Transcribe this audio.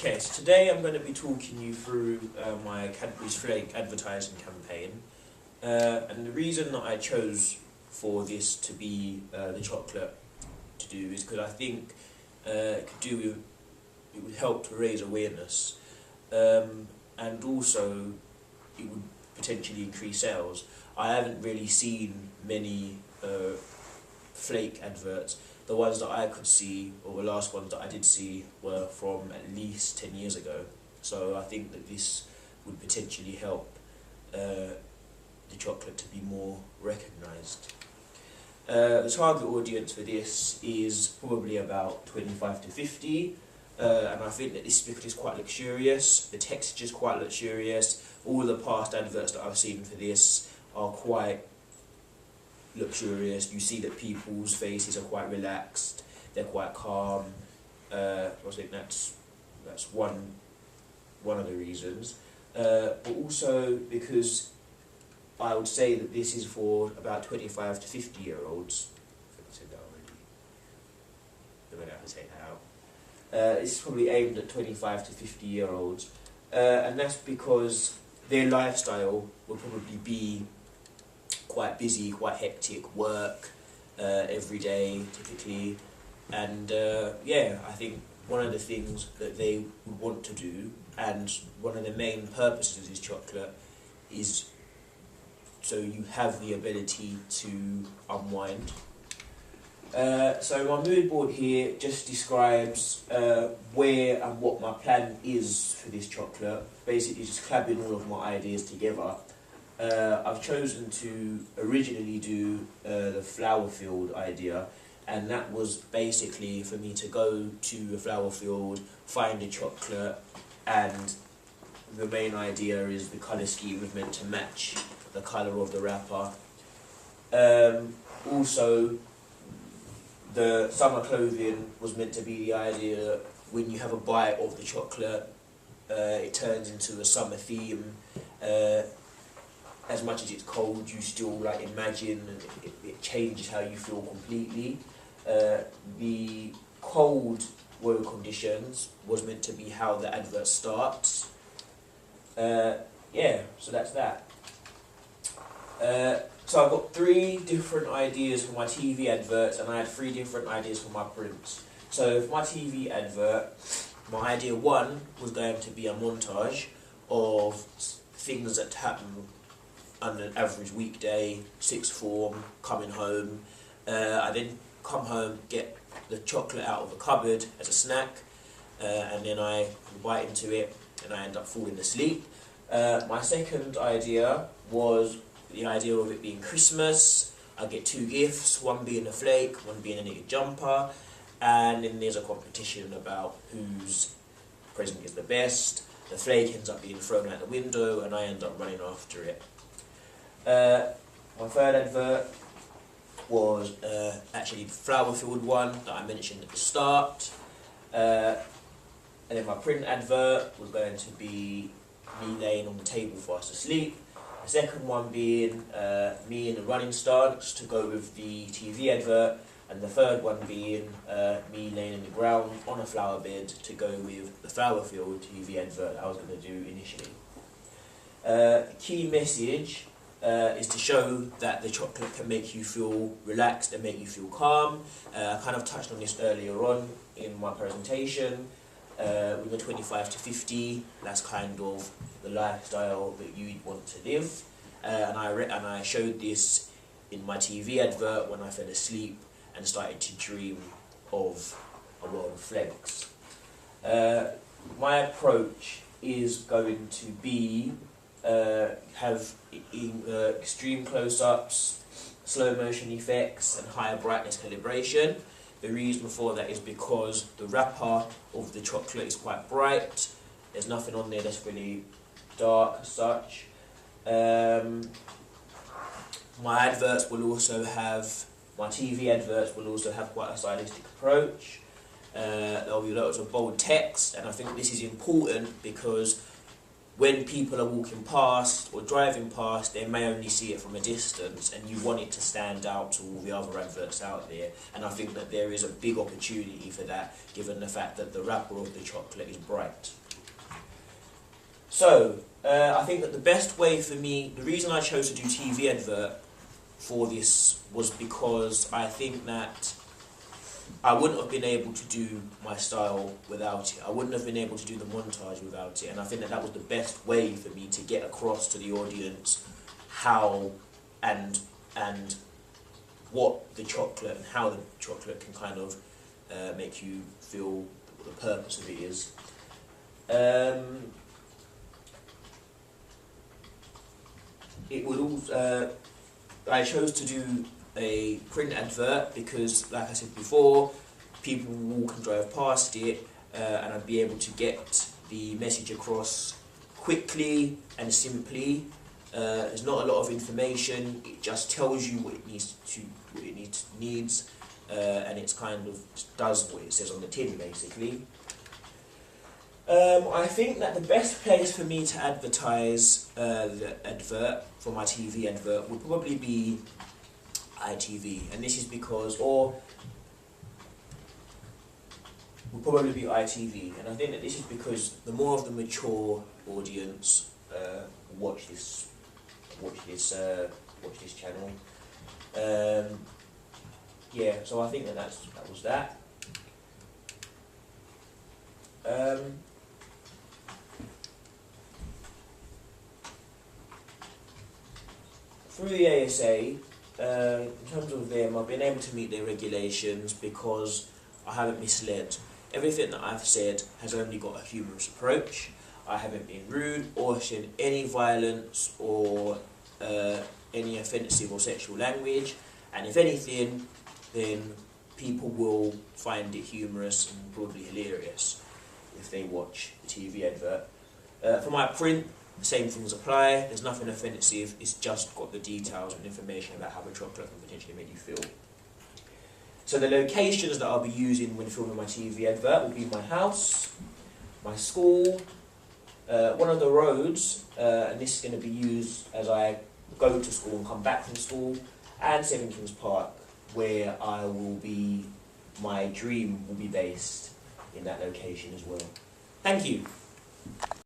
Okay, so today I'm going to be talking you through my Cadbury's Flake advertising campaign, and the reason that I chose for this to be the chocolate to do is because I think it would help to raise awareness, and also it would potentially increase sales. I haven't really seen many Flake adverts. The ones that I could see, or the last ones that I did see, were from at least 10 years ago. So I think that this would potentially help the chocolate to be more recognised. The target audience for this is probably about 25 to 50, and I think that this is because it's quite luxurious, the texture is quite luxurious. All the past adverts that I've seen for this are quite luxurious. You see that people's faces are quite relaxed, they're quite calm. I think that's one of the reasons, but also because I would say that this is for about 25 to 50 year olds. I think I said that already. I'm going to have to take that out. This is probably aimed at 25 to 50 year olds, and that's because their lifestyle will probably be quite busy, quite hectic, work every day typically, and I think one of the things that they would want to do, and one of the main purposes of this chocolate, is so you have the ability to unwind. So my mood board here just describes where and what my plan is for this chocolate, basically just clabbing all of my ideas together. I've chosen to originally do the flower field idea, and that was basically for me to go to a flower field, find a chocolate, and the main idea is the colour scheme was meant to match the colour of the wrapper. Also, the summer clothing was meant to be the idea that when you have a bite of the chocolate, it turns into a summer theme. As much as it's cold, you still imagine, and it changes how you feel completely. The cold weather conditions was meant to be how the advert starts. So that's that. So I've got 3 different ideas for my TV adverts, and I had 3 different ideas for my prints. So for my TV advert, my idea 1 was going to be a montage of things that happen on an average weekday, 6th form, coming home. I then come home, get the chocolate out of the cupboard as a snack, and then I bite into it and I end up falling asleep. My second idea was the idea of it being Christmas. I get 2 gifts, one being a flake, one being a knitted jumper, and then there's a competition about whose present is the best. The flake ends up being thrown out the window and I end up running after it. My third advert was actually the flower field one that I mentioned at the start, and then my print advert was going to be me laying on the table fast asleep. The second one being me in a running stance to go with the TV advert, and the third one being me laying in the ground on a flower bed to go with the flower field TV advert that I was going to do initially. The key message is to show that the chocolate can make you feel relaxed and make you feel calm. I kind of touched on this earlier on in my presentation. With the 25 to 50, that's kind of the lifestyle that you'd want to live. And I showed this in my TV advert when I fell asleep and started to dream of a world of flakes. My approach is going to be have extreme close-ups, slow motion effects, and higher brightness calibration. The reason for that is because the wrapper of the chocolate is quite bright. There's nothing on there that's really dark as such. My adverts will also have, my TV adverts will also have quite a stylistic approach. There'll be lots of bold text, and I think this is important because when people are walking past or driving past, they may only see it from a distance, and you want it to stand out to all the other adverts out there. And I think that there is a big opportunity for that, given the fact that the wrapper of the chocolate is bright. So, I think that the best way for me, the reason I chose to do TV advert for this was because I think that I wouldn't have been able to do my style without it. I wouldn't have been able to do the montage without it. And I think that that was the best way for me to get across to the audience how and what the chocolate and how the chocolate can kind of make you feel what the purpose of it is. It would also, I chose to do a print advert because, like I said before, people walk and drive past it, and I'd be able to get the message across quickly and simply. There's not a lot of information. It just tells you what it needs, and it's kind of does what it says on the tin, basically. I think that the best place for me to advertise the advert for my TV advert would probably be ITV, and this is because, would probably be ITV, and I think that this is because the more of the mature audience watch this channel. Yeah, so I think that that was that. Through the ASA, in terms of them, I've been able to meet their regulations because I haven't misled. Everything that I've said has only got a humorous approach. I haven't been rude or said any violence or any offensive or sexual language, and if anything, then people will find it humorous and probably hilarious if they watch the TV advert. For my print, the same things apply. There's nothing offensive, it's just got the details and information about how the chocolate can potentially make you feel. So the locations that I'll be using when filming my TV advert will be my house, my school, one of the roads, and this is going to be used as I go to school and come back from school, and Seven Kings Park, where my dream will be based in that location as well. Thank you.